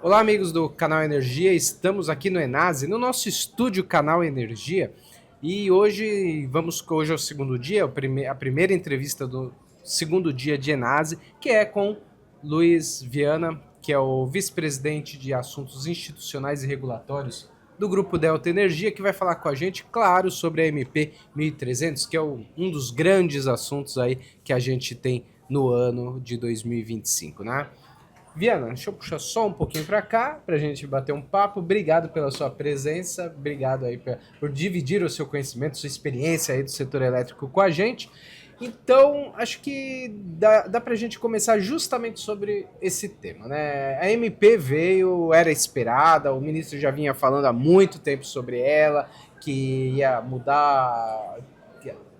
Olá, amigos do Canal Energia, estamos aqui no Enase, no nosso estúdio Canal Energia, e hoje é o segundo dia, a primeira entrevista do segundo dia de Enase, que é com Luiz Viana, que é o vice-presidente de assuntos institucionais e regulatórios do Grupo Delta Energia, que vai falar com a gente, claro, sobre a MP 1300, que é um dos grandes assuntos aí que a gente tem no ano de 2025, né? Viana, deixa eu puxar só um pouquinho para cá, para a gente bater um papo. Obrigado pela sua presença, obrigado aí por dividir o seu conhecimento, sua experiência aí do setor elétrico com a gente. Então, acho que dá para a gente começar justamente sobre esse tema, né? A MP veio, era esperada, o ministro já vinha falando há muito tempo sobre ela, que ia mudar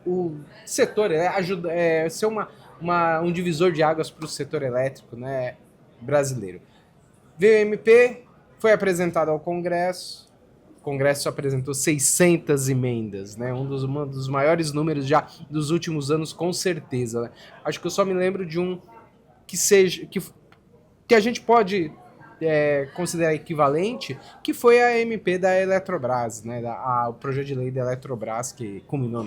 o setor, ser um divisor de águas para o setor elétrico, né? Brasileiro. Veio a MP, foi apresentado ao Congresso. O Congresso apresentou 600 emendas, né? Um dos maiores números já dos últimos anos, com certeza. Né? Acho que eu só me lembro de um que a gente pode considerar equivalente, que foi a MP da Eletrobras, né? O projeto de lei da Eletrobras, que culminou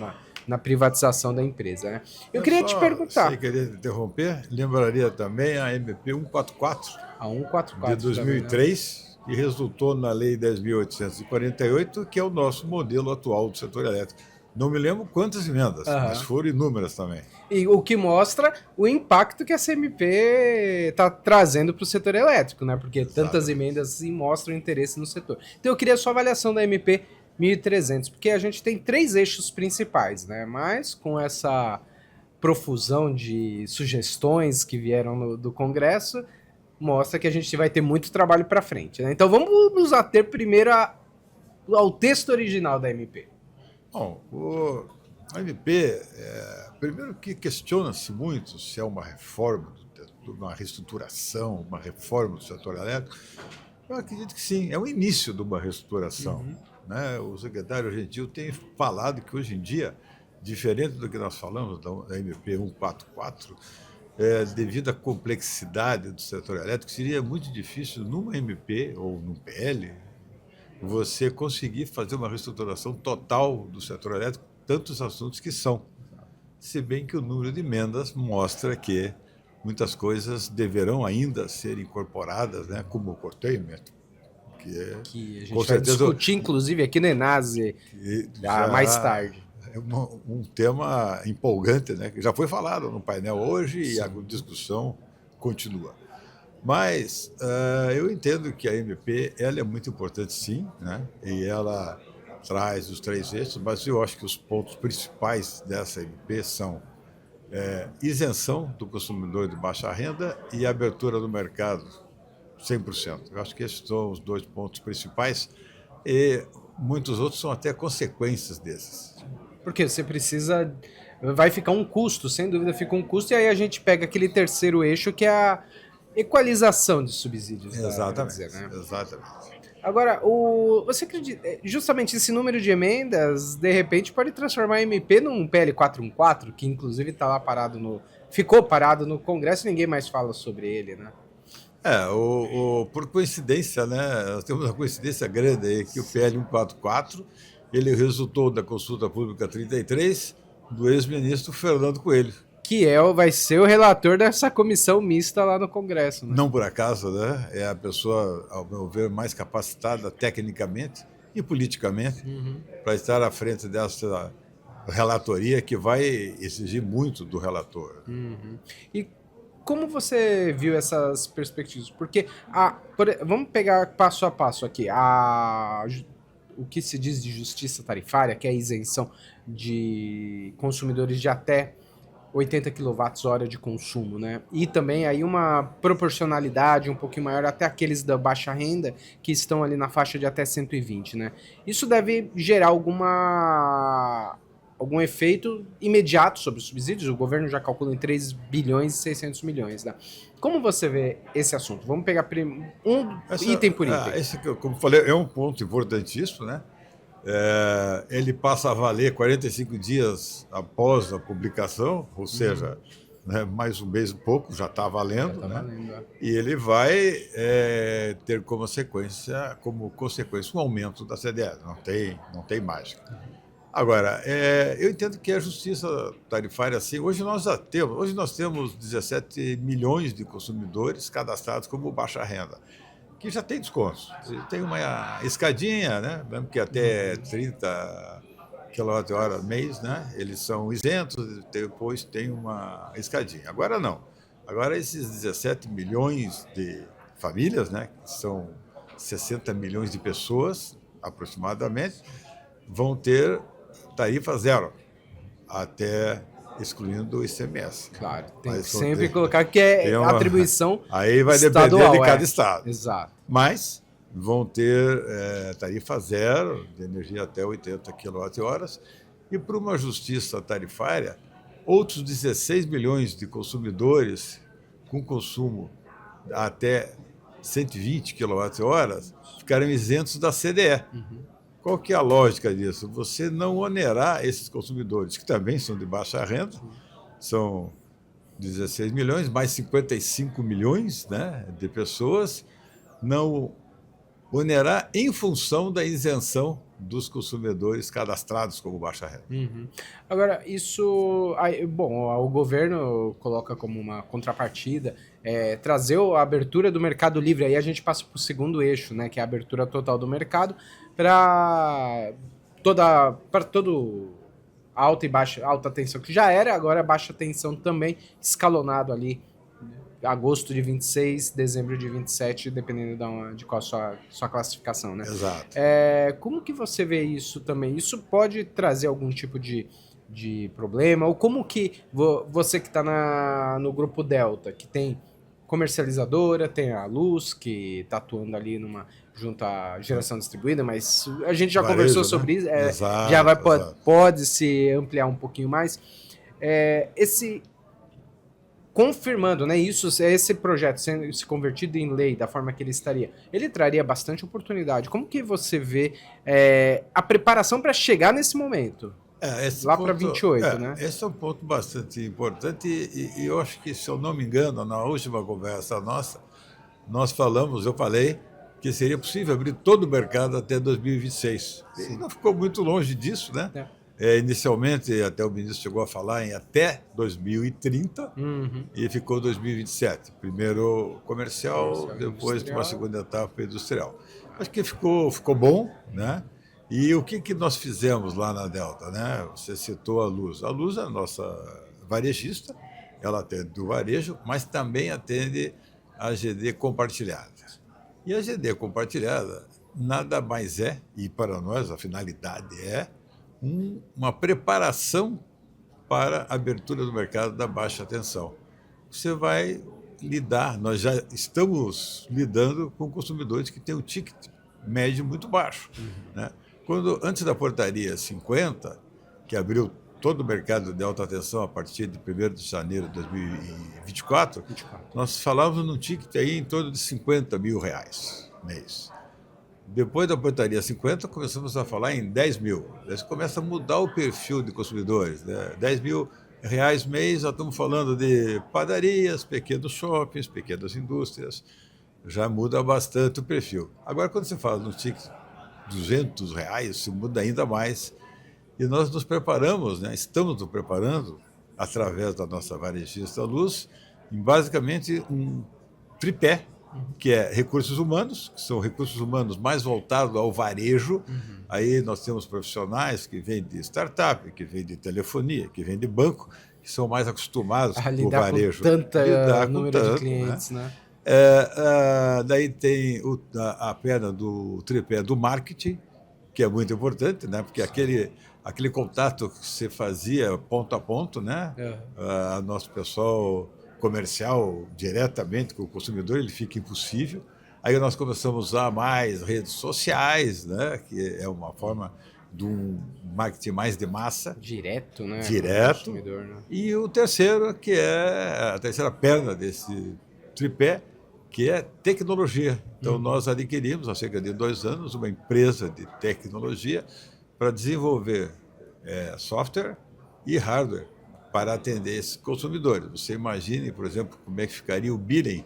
na privatização da empresa. Né? Eu queria te perguntar. Sem querer interromper, lembraria também a MP 144, A 144 de 2003, também, né? Que resultou na Lei 10.848, que é o nosso modelo atual do setor elétrico. Não me lembro quantas emendas, mas foram inúmeras também. E o que mostra o impacto que a CMP está trazendo para o setor elétrico, né? Porque tantas emendas assim, mostram interesse no setor. Então eu queria a sua avaliação da MP 1300, porque a gente tem 3 eixos principais, né? Mas com essa profusão de sugestões que vieram do Congresso, mostra que a gente vai ter muito trabalho para frente, né? Então vamos nos ater primeiro ao texto original da MP. Bom, a MP, primeiro que questiona-se muito se é uma reforma, uma reestruturação, uma reforma do setor elétrico. Eu acredito que sim, é o início de uma reestruturação. Né? O secretário Gentil tem falado que hoje em dia, diferente do que nós falamos da MP 144, devido à complexidade do setor elétrico, seria muito difícil numa MP ou num PL você conseguir fazer uma reestruturação total do setor elétrico, tantos assuntos que são. Se bem que o número de emendas mostra que muitas coisas deverão ainda ser incorporadas, né, como o containment, que a gente vai discutir, inclusive, aqui no Enase mais tarde. É um tema empolgante, né, que já foi falado no painel hoje. Sim. E a discussão continua. Mas eu entendo que a MP ela é muito importante, sim, né? E ela traz os 3 eixos, mas eu acho que os pontos principais dessa MP são isenção do consumidor de baixa renda e abertura do mercado 100%. Eu acho que esses são os 2 pontos principais e muitos outros são até consequências desses. Porque você precisa... Vai ficar um custo, sem dúvida fica um custo, e aí a gente pega aquele terceiro eixo que é a equalização de subsídios. Exatamente, né? Exatamente. Agora, você acredita, justamente esse número de emendas, de repente, pode transformar a MP num PL 414, que inclusive está lá ficou parado no Congresso e ninguém mais fala sobre ele, né? Por coincidência, né? Nós temos uma coincidência grande aí, que o PL 144, ele resultou da consulta pública 33 do ex-ministro Fernando Coelho. Que vai ser o relator dessa comissão mista lá no Congresso. Né? Não por acaso, né? É a pessoa, ao meu ver, mais capacitada tecnicamente e politicamente para estar à frente dessa relatoria que vai exigir muito do relator. E como você viu essas perspectivas? Porque, vamos pegar passo a passo aqui. O que se diz de justiça tarifária, que é a isenção de consumidores de até 80 kWh de consumo, né? E também aí uma proporcionalidade um pouquinho maior até aqueles da baixa renda que estão ali na faixa de até 120, né? Isso deve gerar algum efeito imediato sobre os subsídios. O governo já calcula em 3 bilhões e 600 milhões, né? Como você vê esse assunto? Vamos pegar item por item. Esse, como falei, é um ponto importantíssimo, né? Ele passa a valer 45 dias após a publicação, ou seja, né? Mais um mês e pouco, já está valendo, Já tá né? valendo, é. E ele vai ter como consequência um aumento da CDE, não tem mágica. Agora, eu entendo que a justiça tarifária, assim, hoje nós temos 17 milhões de consumidores cadastrados como baixa renda, que já tem descontos. Tem uma escadinha, né? Mesmo que até 30 kWh mês, né? Eles são isentos, depois tem uma escadinha. Agora não. Agora esses 17 milhões de famílias, né? Que são 60 milhões de pessoas, aproximadamente, vão ter tarifa zero, até excluindo o ICMS. Claro, tem Mas que vão sempre ter, colocar que é tem atribuição aí vai depender estadual, de cada estado. Exato. Mas vão ter tarifa zero de energia até 80 kWh e para uma justiça tarifária, outros 16 milhões de consumidores com consumo até 120 kWh ficarão isentos da CDE. Qual que é a lógica disso? Você não onerar esses consumidores, que também são de baixa renda, são 16 milhões, mais 55 milhões, né, de pessoas, não onerar em função da isenção dos consumidores cadastrados como baixa renda. Agora, isso. Bom, o governo coloca como uma contrapartida trazer a abertura do mercado livre. Aí a gente passa para o segundo eixo, né? Que é a abertura total do mercado para todo alta e baixa, alta tensão, que já era, agora baixa tensão também, escalonado ali. Agosto de 26, dezembro de 27, dependendo de qual a sua classificação, né? Exato. Como que você vê isso também? Isso pode trazer algum tipo de problema? Ou como que você que está no grupo Delta, que tem comercializadora, tem a Luz, que está atuando ali junto à geração distribuída, mas a gente já Varejo, conversou né? sobre isso, Exato, já exato. pode se ampliar um pouquinho mais. Confirmando, né, esse projeto sendo se convertido em lei da forma que ele estaria, ele traria bastante oportunidade. Como que você vê a preparação para chegar nesse momento? Lá para 28, né? Esse é um ponto bastante importante e eu acho que, se eu não me engano, na última conversa nossa, eu falei que seria possível abrir todo o mercado até 2026. E não ficou muito longe disso, né? Inicialmente, até o ministro chegou a falar em até 2030 e ficou 2027. Primeiro comercial, depois uma segunda etapa industrial. Acho que ficou bom, né? E o que nós fizemos lá na Delta, né? Você citou a Luz. A Luz é a nossa varejista, ela atende o varejo, mas também atende a GD compartilhada. E a GD compartilhada nada mais é, e para nós a finalidade uma preparação para a abertura do mercado da baixa tensão. Você vai lidar, nós já estamos lidando com consumidores que têm um ticket médio muito baixo, né? Antes da portaria 50, que abriu todo o mercado de alta tensão a partir de 1º de janeiro de 2024, nós falávamos num ticket aí em torno de R$50 mil mês. Depois da portaria 50, começamos a falar em 10 mil. Aí você começa a mudar o perfil de consumidores, né? 10 mil reais mês, já estamos falando de padarias, pequenos shoppings, pequenas indústrias. Já muda bastante o perfil. Agora, quando você fala no ticket R$200, se muda ainda mais. E nós nos preparamos, né? Estamos nos preparando, através da nossa varejista Luz, em basicamente um tripé, que é recursos humanos, que são recursos humanos mais voltados ao varejo. Aí nós temos profissionais que vêm de startup, que vêm de telefonia, que vêm de banco, que são mais acostumados com o varejo. Lidar com número de clientes, né? Daí tem a perna do tripé do marketing, que é muito importante, né? Porque aquele contato que você fazia ponto a ponto, né? Nosso pessoal comercial diretamente com o consumidor, ele fica impossível. Aí nós começamos a usar mais redes sociais, né? Que é uma forma de um marketing mais de massa. Direto, né? Direto. Né? E o terceiro, que é a terceira perna desse tripé, que é tecnologia. Então, nós adquirimos, há cerca de 2 anos, uma empresa de tecnologia para desenvolver software e hardware para atender esses consumidores. Você imagine, por exemplo, como é que ficaria o billing,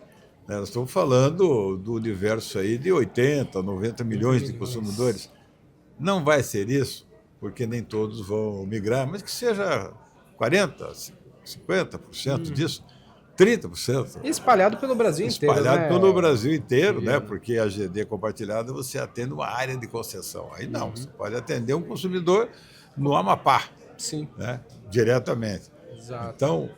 né? Nós estamos falando do universo aí de 80, 90 milhões de consumidores. Não vai ser isso, porque nem todos vão migrar, mas que seja 40, 50% disso, 30%. Espalhado pelo Brasil inteiro, Espalhado né? pelo Brasil inteiro, né? Porque a GD compartilhada você atende uma área de concessão. Aí não, você pode atender um consumidor no Amapá, Sim, né? Diretamente. exato. Então,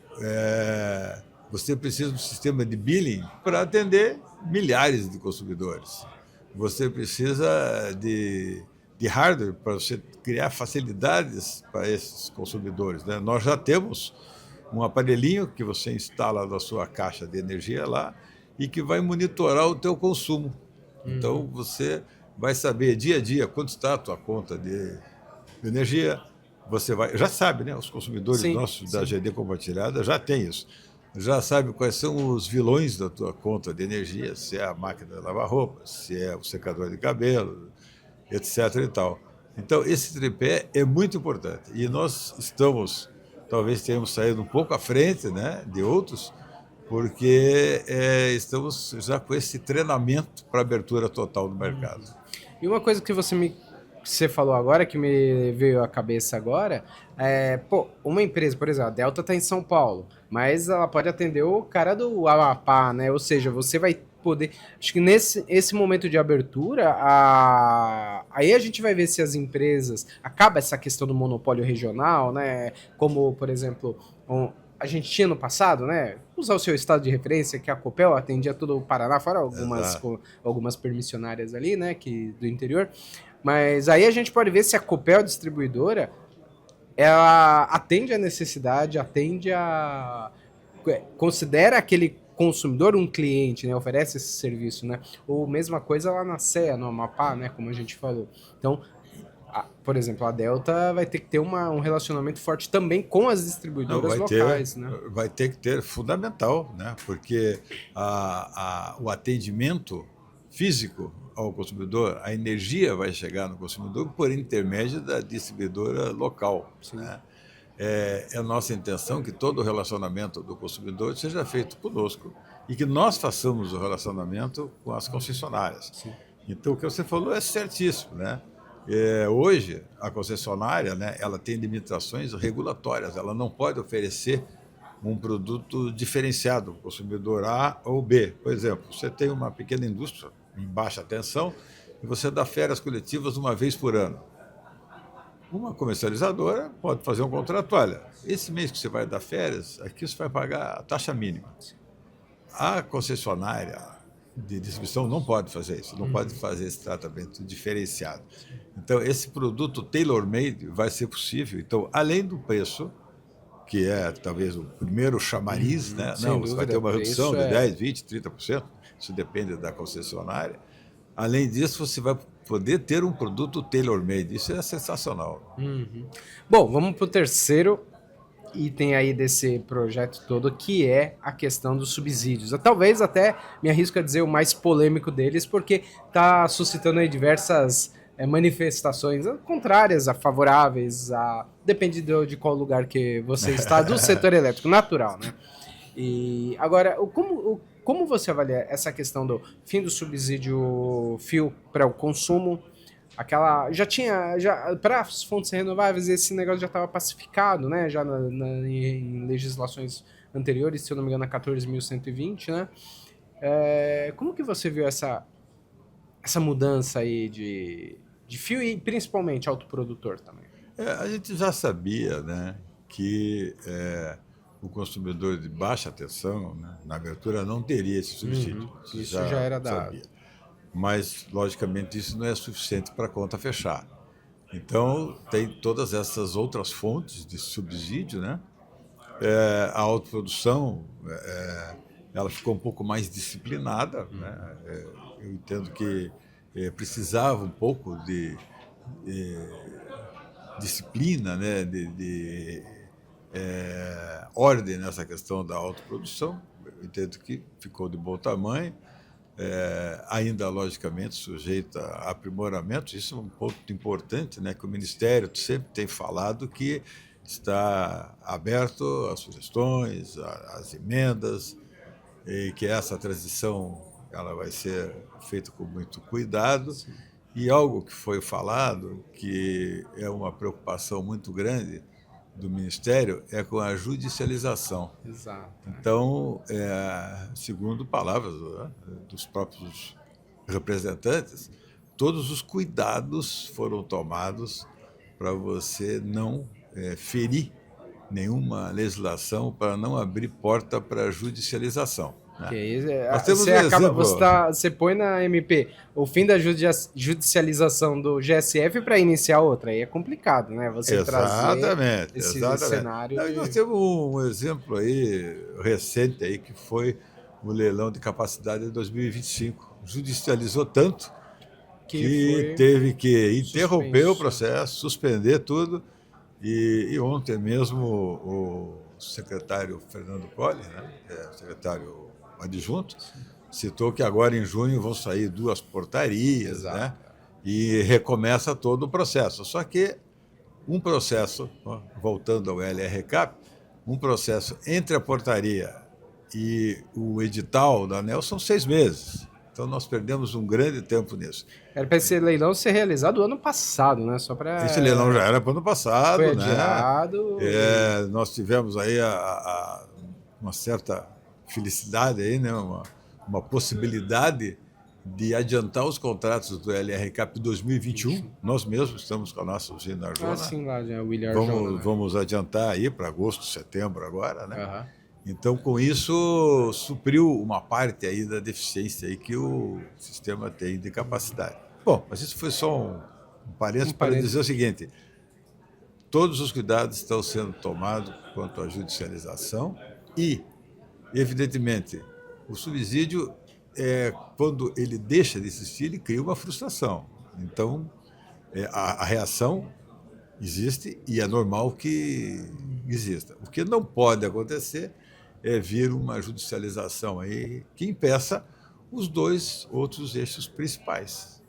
você precisa de um sistema de billing para atender milhares de consumidores. Você precisa de hardware para você criar facilidades para esses consumidores, né? Nós já temos um aparelhinho que você instala na sua caixa de energia lá e que vai monitorar o teu consumo. Então, você vai saber dia a dia quanto está a tua conta de energia. Você vai, já sabe, né? Os consumidores Sim, nossos da sim. GD Compartilhada já têm isso. Já sabe quais são os vilões da tua conta de energia, se é a máquina de lavar roupa, se é o secador de cabelo, etc. e tal. Então, esse tripé é muito importante. E nós estamos, talvez tenhamos saído um pouco à frente, né, de outros, porque estamos já com esse treinamento para abertura total do mercado. E uma coisa que você falou agora, que me veio à cabeça agora, pô, uma empresa, por exemplo, a Delta está em São Paulo, mas ela pode atender o cara do Amapá, né? Ou seja, você vai poder. Acho que esse momento de abertura, aí a gente vai ver se as empresas. Acaba essa questão do monopólio regional, né? Como, por exemplo, a gente tinha no passado, né? Usar o seu estado de referência, que a Copel atendia todo o Paraná, fora algumas permissionárias ali, né? Do interior. Mas aí a gente pode ver se a Copel distribuidora ela atende a necessidade, considera aquele consumidor um cliente, né? Oferece esse serviço, né? Ou mesma coisa lá na CEA, no Amapá, né? Como a gente falou. Então, por exemplo, a Delta vai ter que ter um relacionamento forte também com as distribuidoras locais, né? Vai ter que ter, fundamental, né? Porque o atendimento físico ao consumidor, a energia vai chegar no consumidor por intermédio da distribuidora local. Né? É a nossa intenção que todo o relacionamento do consumidor seja feito conosco e que nós façamos o relacionamento com as concessionárias. Sim. Então, o que você falou é certíssimo, né? Hoje, a concessionária, né, ela tem limitações regulatórias, ela não pode oferecer um produto diferenciado para o consumidor A ou B. Por exemplo, você tem uma pequena indústria em baixa tensão e você dá férias coletivas uma vez por ano. Uma comercializadora pode fazer um contrato, olha, esse mês que você vai dar férias, aqui você vai pagar a taxa mínima. A concessionária de distribuição não pode fazer isso, não pode fazer esse tratamento diferenciado. Então, esse produto tailor-made vai ser possível. Então, além do preço, que é talvez o primeiro chamariz, né? Não, você vai ter uma redução de 10%, 20%, 30%, isso depende da concessionária. Além disso, você vai poder ter um produto tailor-made. Isso é sensacional. Bom, vamos para o terceiro item aí desse projeto todo, que é a questão dos subsídios. Talvez até me arrisco a dizer o mais polêmico deles, porque está suscitando aí diversas manifestações contrárias, a favoráveis, depende de qual lugar que você está, do setor elétrico, natural, né? E agora, como você avalia essa questão do fim do subsídio fio para o consumo? Para as fontes renováveis, esse negócio já estava pacificado, né? Já em legislações anteriores, se eu não me engano, a 14.120, né? Como que você viu essa mudança aí de fio e principalmente autoprodutor também? A gente já sabia, né, que o consumidor de baixa tensão, né, na abertura, não teria esse subsídio. Isso já era dado. Sabia. Mas, logicamente, isso não é suficiente para a conta fechar. Então, tem todas essas outras fontes de subsídio, né? A autoprodução, ela ficou um pouco mais disciplinada, né? Eu entendo que precisava um pouco de disciplina, né? de ordem nessa questão da autoprodução. Eu entendo que ficou de bom tamanho. Ainda, logicamente, sujeita a aprimoramentos. Isso é um ponto importante, né, que o Ministério sempre tem falado, que está aberto às sugestões, às emendas, e que essa transição ela vai ser feita com muito cuidado. Sim. E algo que foi falado, que é uma preocupação muito grande do Ministério, é com a judicialização. Exato. Então, segundo palavras, né, dos próprios representantes, todos os cuidados foram tomados para você não ferir nenhuma legislação, para não abrir porta para a judicialização. Né? Nós temos você põe na MP o fim da judicialização do GSF para iniciar outra, aí é complicado, né? Você trazer esse cenário. Nós temos um exemplo aí recente aí, que foi o leilão de capacidade de 2025. Judicializou tanto que teve que interromper o processo, suspender tudo. E ontem mesmo o secretário Fernando Colli, né, secretário adjunto, citou que agora em junho vão sair 2 portarias, né, e recomeça todo o processo. Só que um processo, voltando ao LRCAP, um processo entre a portaria e o edital da ANEEL são 6 meses. Então nós perdemos um grande tempo nisso. Era para esse leilão ser realizado ano passado, né? Só para. Esse leilão já era para o ano passado, foi adiado. Né? Nós tivemos aí uma certa felicidade aí, né? Uma possibilidade de adiantar os contratos do LRCAP 2021. Nós mesmos estamos com a nossa usina Arjona. Sim, lá já, William Arjona. Vamos adiantar aí para agosto, setembro agora, né? Então, com isso, supriu uma parte aí da deficiência aí que o sistema tem de capacidade. Bom, mas isso foi só um parênteses para dizer o seguinte: todos os cuidados estão sendo tomados quanto à judicialização e, evidentemente, o subsídio, quando ele deixa de existir, ele cria uma frustração. Então, a reação existe e é normal que exista. O que não pode acontecer é vir uma judicialização aí que impeça os 2 outros eixos principais,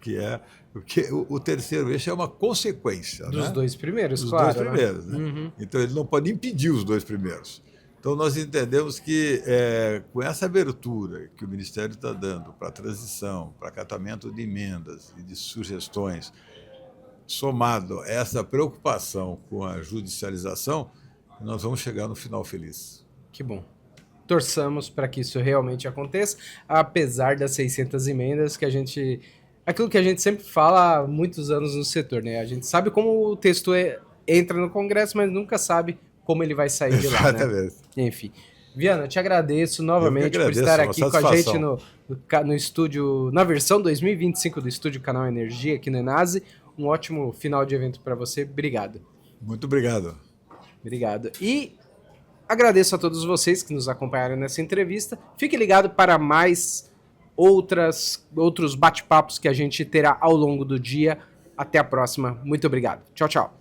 que é porque o terceiro eixo é uma consequência dos, né, 2 primeiros, dos claro. 2 primeiros, né? Uhum. Então ele não pode impedir os 2 primeiros. Então nós entendemos que com essa abertura que o Ministério está dando para a transição, para acatamento de emendas e de sugestões, somado a essa preocupação com a judicialização, nós vamos chegar no final feliz. Que bom. Torçamos para que isso realmente aconteça, apesar das 600 emendas que a gente... Aquilo que a gente sempre fala há muitos anos no setor, né? A gente sabe como o texto entra no Congresso, mas nunca sabe como ele vai sair de lá, né? Exatamente. Enfim. Viana, eu te agradeço novamente por estar aqui com a gente no estúdio, na versão 2025 do Estúdio Canal Energia aqui no Enase. Um ótimo final de evento para você. Obrigado. Muito obrigado. Obrigado. E agradeço a todos vocês que nos acompanharam nessa entrevista. Fique ligado para mais outros bate-papos que a gente terá ao longo do dia. Até a próxima. Muito obrigado. Tchau, tchau.